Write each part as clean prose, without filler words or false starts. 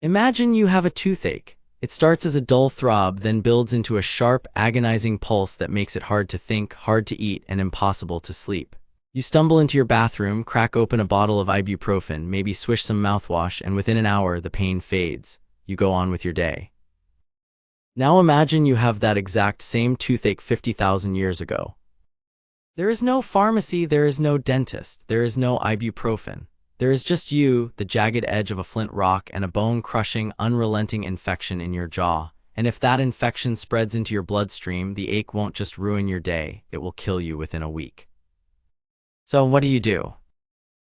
Imagine you have a toothache. It starts as a dull throb, then builds into a sharp, agonizing pulse that makes it hard to think, hard to eat, and impossible to sleep. You stumble into your bathroom, crack open a bottle of ibuprofen, maybe swish some mouthwash, and within an hour the pain fades. You go on with your day. Now imagine you have that exact same toothache 50,000 years ago. There is no pharmacy, there is no dentist, there is no ibuprofen. There is just you, the jagged edge of a flint rock, and a bone-crushing, unrelenting infection in your jaw. And if that infection spreads into your bloodstream, the ache won't just ruin your day, it will kill you within a week. So what do?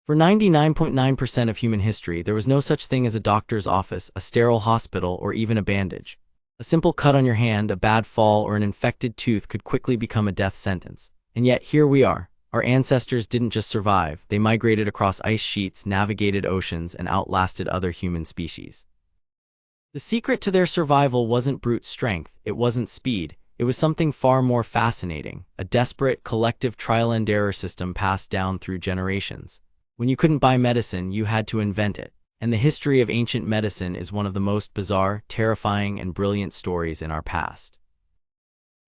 For 99.9% of human history, there was no such thing as a doctor's office, a sterile hospital, or even a bandage. A simple cut on your hand, a bad fall, or an infected tooth could quickly become a death sentence. And yet, here we are. Our ancestors didn't just survive, they migrated across ice sheets, navigated oceans, and outlasted other human species. The secret to their survival wasn't brute strength, it wasn't speed, it was something far more fascinating, a desperate, collective trial-and-error system passed down through generations. When you couldn't buy medicine, you had to invent it. And the history of ancient medicine is one of the most bizarre, terrifying, and brilliant stories in our past.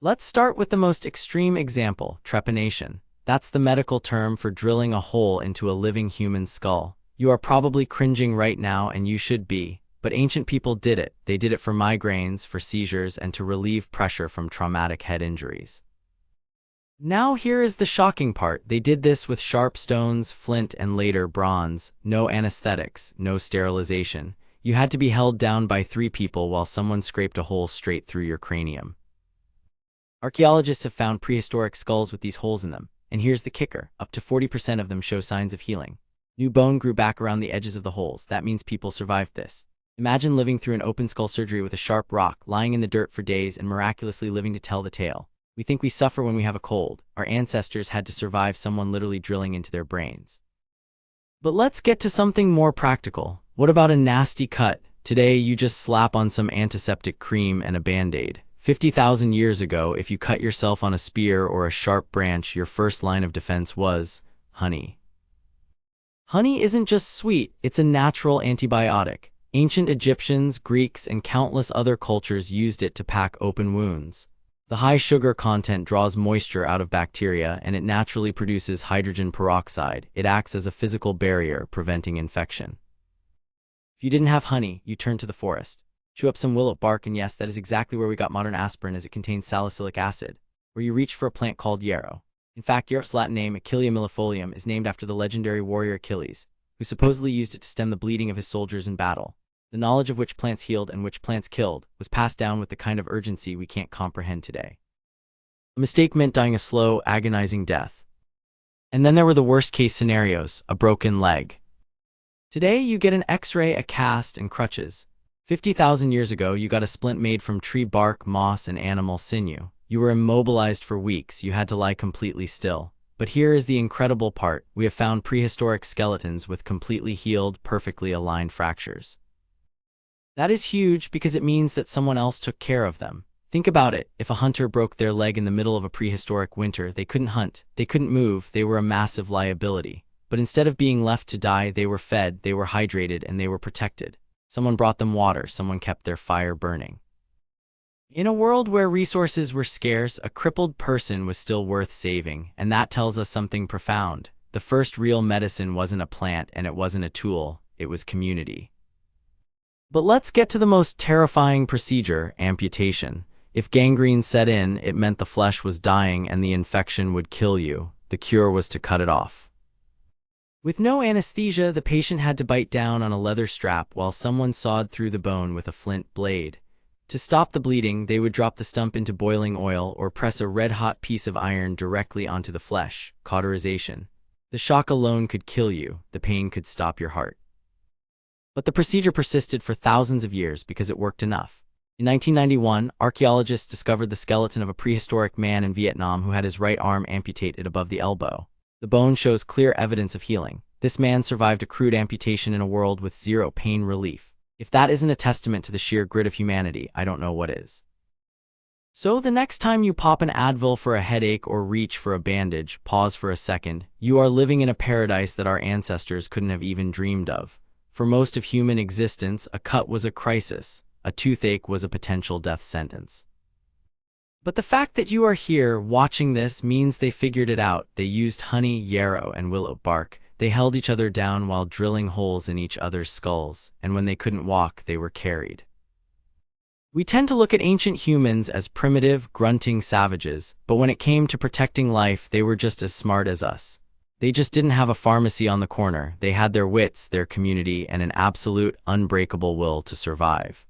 Let's start with the most extreme example, trepanation. That's the medical term for drilling a hole into a living human skull. You are probably cringing right now, and you should be. But ancient people did it. They did it for migraines, for seizures, and to relieve pressure from traumatic head injuries. Now here is the shocking part. They did this with sharp stones, flint, and later bronze. No anesthetics, no sterilization. You had to be held down by 3 people while someone scraped a hole straight through your cranium. Archaeologists have found prehistoric skulls with these holes in them. And here's the kicker, up to 40% of them show signs of healing. New bone grew back around the edges of the holes. That means people survived this. Imagine living through an open skull surgery with a sharp rock, lying in the dirt for days and miraculously living to tell the tale. We think we suffer when we have a cold. Our ancestors had to survive someone literally drilling into their brains. But let's get to something more practical. What about a nasty cut? Today, you just slap on some antiseptic cream and a band-aid. 50,000 years ago, if you cut yourself on a spear or a sharp branch, your first line of defense was honey. Honey isn't just sweet, it's a natural antibiotic. Ancient Egyptians, Greeks, and countless other cultures used it to pack open wounds. The high sugar content draws moisture out of bacteria, and it naturally produces hydrogen peroxide. It acts as a physical barrier, preventing infection. If you didn't have honey, you turned to the forest. Chew up some willow bark, and yes, that is exactly where we got modern aspirin, as it contains salicylic acid. Or you reach for a plant called yarrow. In fact, yarrow's Latin name, Achillea millefolium, is named after the legendary warrior Achilles, who supposedly used it to stem the bleeding of his soldiers in battle. The knowledge of which plants healed and which plants killed was passed down with the kind of urgency we can't comprehend today. A mistake meant dying a slow, agonizing death. And then there were the worst-case scenarios, a broken leg. Today, you get an X-ray, a cast, and crutches. 50,000 years ago, you got a splint made from tree bark, moss, and animal sinew. You were immobilized for weeks, you had to lie completely still. But here is the incredible part, we have found prehistoric skeletons with completely healed, perfectly aligned fractures. That is huge because it means that someone else took care of them. Think about it, if a hunter broke their leg in the middle of a prehistoric winter, they couldn't hunt, they couldn't move, they were a massive liability. But instead of being left to die, they were fed, they were hydrated, and they were protected. Someone brought them water, someone kept their fire burning. In a world where resources were scarce, a crippled person was still worth saving, and that tells us something profound. The first real medicine wasn't a plant and it wasn't a tool, it was community. But let's get to the most terrifying procedure, amputation. If gangrene set in, it meant the flesh was dying and the infection would kill you. The cure was to cut it off. With no anesthesia, the patient had to bite down on a leather strap while someone sawed through the bone with a flint blade. To stop the bleeding, they would drop the stump into boiling oil or press a red-hot piece of iron directly onto the flesh, cauterization. The shock alone could kill you, the pain could stop your heart. But the procedure persisted for thousands of years because it worked enough. In 1991, archaeologists discovered the skeleton of a prehistoric man in Vietnam who had his right arm amputated above the elbow. The bone shows clear evidence of healing. This man survived a crude amputation in a world with zero pain relief. If that isn't a testament to the sheer grit of humanity, I don't know what is. So the next time you pop an Advil for a headache or reach for a bandage, pause for a second. You are living in a paradise that our ancestors couldn't have even dreamed of. For most of human existence, a cut was a crisis. A toothache was a potential death sentence. But the fact that you are here watching this means they figured it out. They used honey, yarrow, and willow bark. They held each other down while drilling holes in each other's skulls, and when they couldn't walk, they were carried. We tend to look at ancient humans as primitive, grunting savages, but when it came to protecting life, they were just as smart as us. They just didn't have a pharmacy on the corner. They had their wits, their community, and an absolute, unbreakable will to survive.